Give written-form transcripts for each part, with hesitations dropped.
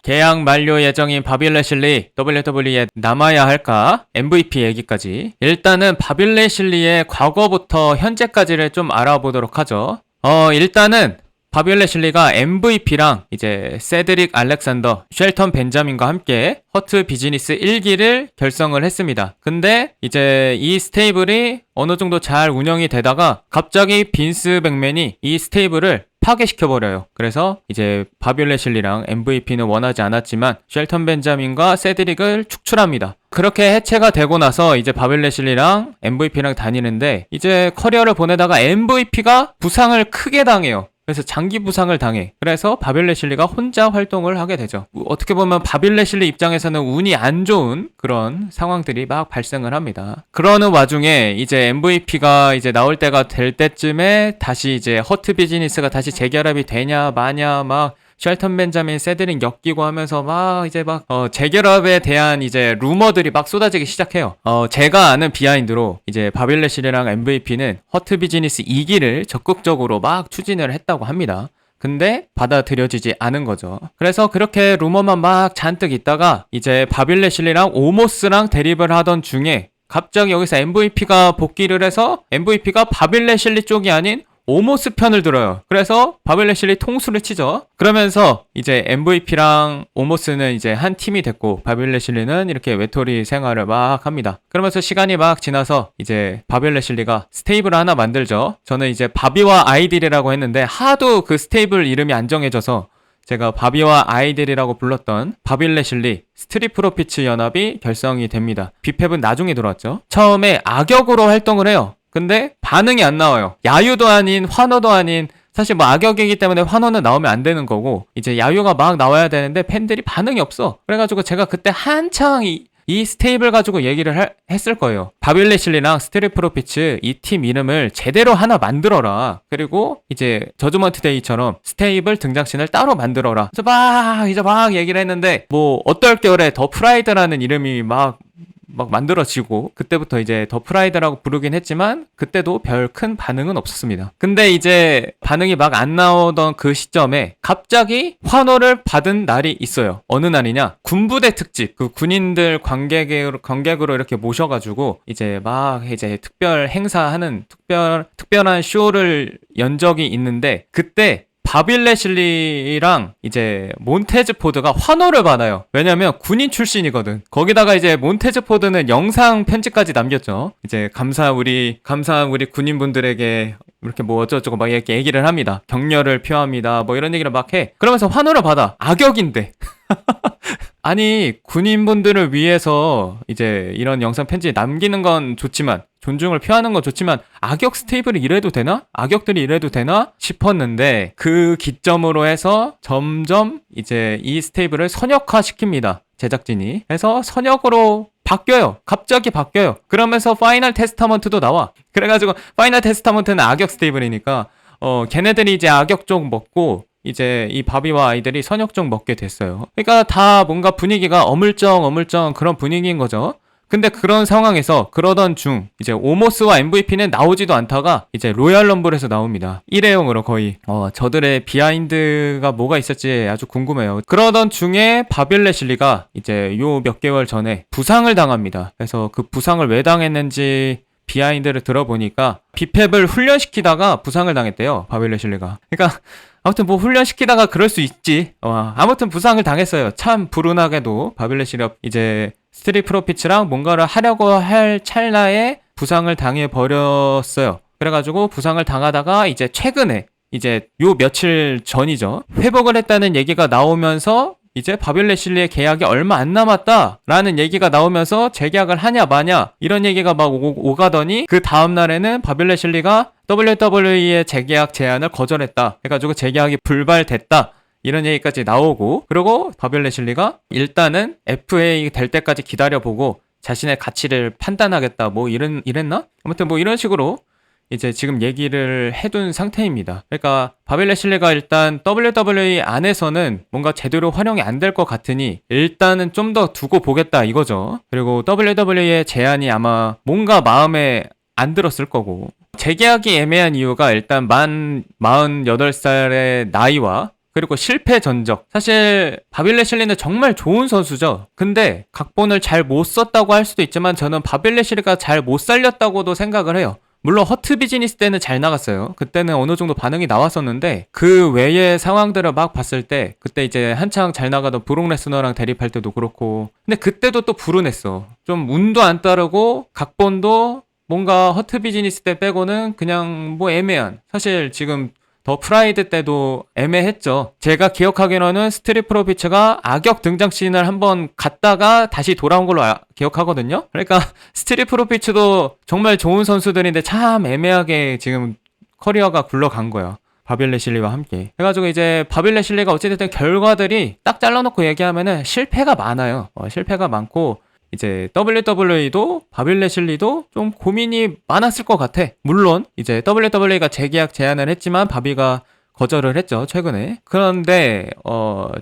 계약 만료 예정인 바비 레실리 WWE에 남아야 할까? MVP 얘기까지. 일단은 바비 레실리의 과거부터 현재까지를 좀 알아보도록 하죠. 일단은 바비 레실리가 MVP랑 이제 세드릭 알렉산더, 쉘턴 벤자민과 함께 허트 비즈니스 1기를 결성을 했습니다. 근데 이제 이 스테이블이 어느 정도 잘 운영이 되다가 갑자기 빈스 맥맨이 이 스테이블을 파괴시켜버려요. 그래서 이제 바비 레실리랑 MVP는 원하지 않았지만 쉘턴 벤자민과 세드릭을 축출합니다. 그렇게 해체가 되고 나서 이제 바비 레실리랑 MVP랑 다니는데 이제 커리어를 보내다가 MVP가 부상을 크게 당해요. 그래서 장기 부상을 당해. 그래서 바비 레실리가 혼자 활동을 하게 되죠. 어떻게 보면 바비 레실리 입장에서는 운이 안 좋은 그런 상황들이 막 발생을 합니다. 그러는 와중에 이제 MVP가 이제 나올 때가 될 때쯤에 다시 이제 허트 비즈니스가 다시 재결합이 되냐 마냐 막 쉘턴 벤자민, 세드릭 엮이고 하면서 막 이제 막 재결합에 대한 이제 루머들이 막 쏟아지기 시작해요. 제가 아는 비하인드로 이제 바비 레실리랑 MVP는 허트 비즈니스 2기를 적극적으로 막 추진을 했다고 합니다. 근데 받아들여지지 않은 거죠. 그래서 그렇게 루머만 막 잔뜩 있다가 이제 바비 레실리랑 오모스랑 대립을 하던 중에 갑자기 여기서 MVP가 복귀를 해서 MVP가 바비 레실리 쪽이 아닌 오모스 편을 들어요. 그래서 바비 레실리 통수를 치죠. 그러면서 이제 MVP랑 오모스는 이제 한 팀이 됐고 바비 레실리는 이렇게 외톨이 생활을 막 합니다. 그러면서 시간이 막 지나서 이제 바비 레실리가 스테이블을 하나 만들죠. 저는 이제 바비와 아이들이라고 했는데 하도 그 스테이블 이름이 안 정해져서 제가 바비와 아이들이라고 불렀던 바비 레실리 스트릿 프로피츠 연합이 결성이 됩니다. 비펩은 나중에 들어왔죠. 처음에 악역으로 활동을 해요. 근데 반응이 안 나와요. 야유도 아닌 환호도 아닌 사실 뭐 악역이기 때문에 환호는 나오면 안 되는 거고 이제 야유가 막 나와야 되는데 팬들이 반응이 없어. 그래가지고 제가 그때 한창 이 스테이블 가지고 얘기를 했을 거예요. 바비 레실리랑 스트릿 프로피츠 이 팀 이름을 제대로 하나 만들어라. 그리고 이제 저주먼트 데이처럼 스테이블 등장신을 따로 만들어라. 그래서 이제 막 얘기를 했는데 뭐 어떨 겨울에 더 프라이드라는 이름이 막 만들어지고 그때부터 이제 더 프라이드라고 부르긴 했지만 그때도 별 큰 반응은 없었습니다. 근데 이제 반응이 막 안 나오던 그 시점에 갑자기 환호를 받은 날이 있어요. 어느 날이냐? 군부대 특집. 그 군인들 관객으로 이렇게 모셔가지고 이제 막 이제 특별 행사하는 특별한 쇼를 연 적이 있는데 그때 바비 레실리랑 이제 몬테즈 포드가 환호를 받아요. 왜냐면 군인 출신이거든. 거기다가 이제 몬테즈 포드는 영상 편지까지 남겼죠. 이제 감사한 우리 군인분들에게 이렇게 뭐 어쩌고저쩌고 막 이렇게 얘기를 합니다. 격려를 표합니다. 뭐 이런 얘기를 막 해. 그러면서 환호를 받아. 악역인데. 아니 군인분들을 위해서 이제 이런 영상 편지 남기는 건 좋지만 존중을 표하는 건 좋지만 악역 스테이블이 이래도 되나? 악역들이 이래도 되나? 싶었는데 그 기점으로 해서 점점 이제 이 스테이블을 선역화 시킵니다. 제작진이. 해서 선역으로 바뀌어요. 갑자기 바뀌어요. 그러면서 파이널 테스타먼트도 나와. 그래가지고 파이널 테스타먼트는 악역 스테이블이니까 걔네들이 이제 악역 쪽 먹고 이제 이 바비와 아이들이 선역적 먹게 됐어요. 그러니까 다 뭔가 분위기가 어물쩡 그런 분위기인 거죠. 근데 그런 상황에서 그러던 중 이제 오모스와 MVP는 나오지도 않다가 이제 로얄 럼블에서 나옵니다. 일회용으로 거의. 저들의 비하인드가 뭐가 있을지 아주 궁금해요. 그러던 중에 바비 레실리가 이제 요 몇 개월 전에 부상을 당합니다. 그래서 그 부상을 왜 당했는지 비하인드를 들어보니까 비펩을 훈련시키다가 부상을 당했대요. 바비 레실리가. 그러니까 아무튼 뭐 훈련시키다가 그럴 수 있지. 아무튼 부상을 당했어요. 참 불운하게도 바비 레실리 이제 스트릿 프로피츠랑 뭔가를 하려고 할 찰나에 부상을 당해버렸어요. 그래가지고 부상을 당하다가 이제 최근에 이제 요 며칠 전이죠. 회복을 했다는 얘기가 나오면서 이제 바비 레실리의 계약이 얼마 안 남았다라는 얘기가 나오면서 재계약을 하냐 마냐 이런 얘기가 막 오가더니 그 다음날에는 바비 레실리가 WWE의 재계약 제안을 거절했다 해가지고 재계약이 불발됐다 이런 얘기까지 나오고 그리고 바비 레실리가 일단은 FA 될 때까지 기다려보고 자신의 가치를 판단하겠다 뭐 이랬나? 아무튼 뭐 이런 식으로 이제 지금 얘기를 해둔 상태입니다. 그러니까 바비 레실리가 일단 WWE 안에서는 뭔가 제대로 활용이 안 될 것 같으니 일단은 좀 더 두고 보겠다 이거죠. 그리고 WWE의 제안이 아마 뭔가 마음에 안 들었을 거고 재계약이 애매한 이유가 일단 만 48살의 나이와 그리고 실패 전적. 사실 바빌 레실리는 정말 좋은 선수죠. 근데 각본을 잘 못 썼다고 할 수도 있지만 저는 바빌 레실리가 잘 못 살렸다고도 생각을 해요. 물론 허트 비즈니스 때는 잘 나갔어요. 그때는 어느 정도 반응이 나왔었는데 그 외의 상황들을 막 봤을 때 그때 이제 한창 잘 나가던 브록 레스너랑 대립할 때도 그렇고 근데 그때도 또 불운했어. 좀 운도 안 따르고 각본도 뭔가 허트 비즈니스 때 빼고는 그냥 뭐 애매한. 사실 지금 더 프라이드 때도 애매했죠. 제가 기억하기로는 스트릿 프로피츠가 악역 등장 씬을 한번 갔다가 다시 돌아온 걸로 기억하거든요. 그러니까 스트릿 프로피츠도 정말 좋은 선수들인데 참 애매하게 지금 커리어가 굴러간 거야. 바빌 레실리와 함께. 해가지고 이제 바빌 레실리가 어찌됐든 결과들이 딱 잘라놓고 얘기하면은 실패가 많아요. 실패가 많고 이제 WWE도 바빌 레실리도 좀 고민이 많았을 것 같아. 물론 이제 WWE가 재계약 제안을 했지만 바비가 거절을 했죠, 최근에. 그런데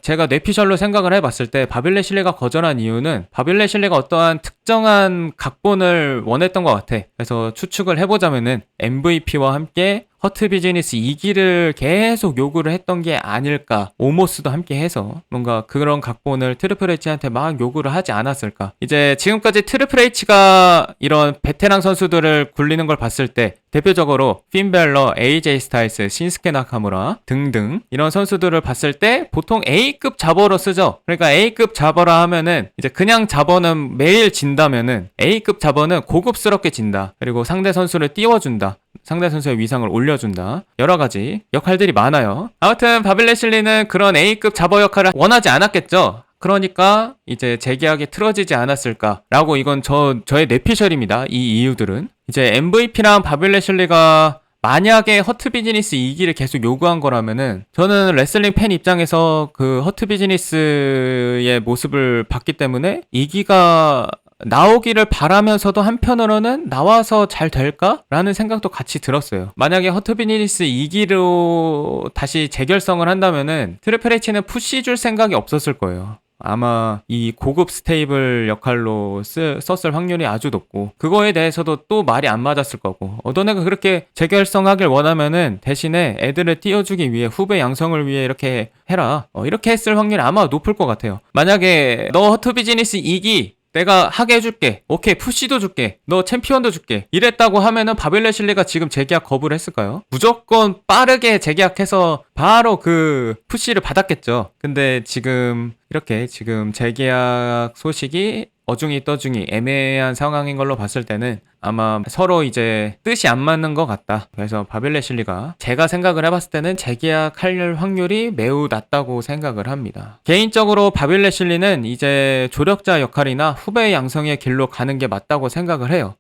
제가 뇌피셜로 생각을 해봤을 때 바빌 레실리가 거절한 이유는 바빌 레실리가 어떠한 특정한 각본을 원했던 것 같아. 그래서 추측을 해보자면은 MVP와 함께 허트 비즈니스 2기를 계속 요구를 했던 게 아닐까. 오모스도 함께 해서 뭔가 그런 각본을 트리플 H한테 막 요구를 하지 않았을까. 이제 지금까지 트리플 H가 이런 베테랑 선수들을 굴리는 걸 봤을 때 대표적으로 핀 벨러, AJ 스타일스, 신스케 나카무라 등등 이런 선수들을 봤을 때 보통 A급 잡어로 쓰죠. 그러니까 A급 잡어라 하면은 이제 그냥 잡어는 매일 진다면은 A급 잡어는 고급스럽게 진다. 그리고 상대 선수를 띄워준다. 상대 선수의 위상을 올려준다. 여러 가지 역할들이 많아요. 아무튼 바빌 레실리는 그런 A급 잡어 역할을 원하지 않았겠죠. 그러니까 이제 재계약이 틀어지지 않았을까라고 이건 저의 뇌피셜입니다. 이 이유들은 이제 MVP랑 바빌 레실리가 만약에 허트 비즈니스 2기를 계속 요구한 거라면은 저는 레슬링 팬 입장에서 그 허트 비즈니스의 모습을 봤기 때문에 2기가 나오기를 바라면서도 한편으로는 나와서 잘 될까? 라는 생각도 같이 들었어요. 만약에 허트 비즈니스 2기로 다시 재결성을 한다면은 트리플 H는 푸시 줄 생각이 없었을 거예요. 아마 이 고급 스테이블 역할로 썼을 확률이 아주 높고 그거에 대해서도 또 말이 안 맞았을 거고 어떤 애가 그렇게 재결성하길 원하면은 대신에 애들을 띄워주기 위해 후배 양성을 위해 이렇게 해라 이렇게 했을 확률이 아마 높을 것 같아요. 만약에 너 허트 비즈니스 2기 내가 하게 해줄게. 오케이, 푸시도 줄게. 너 챔피언도 줄게. 이랬다고 하면은 바빌 레실리가 지금 재계약 거부를 했을까요? 무조건 빠르게 재계약해서 바로 그 푸시를 받았겠죠. 근데 지금 이렇게 지금 재계약 소식이 어중이 떠중이 애매한 상황인 걸로 봤을 때는 아마 서로 이제 뜻이 안 맞는 것 같다. 그래서 바빌 레실리가 제가 생각을 해봤을 때는 재계약할 확률이 매우 낮다고 생각을 합니다. 개인적으로 바빌 레실리는 이제 조력자 역할이나 후배 양성의 길로 가는 게 맞다고 생각을 해요.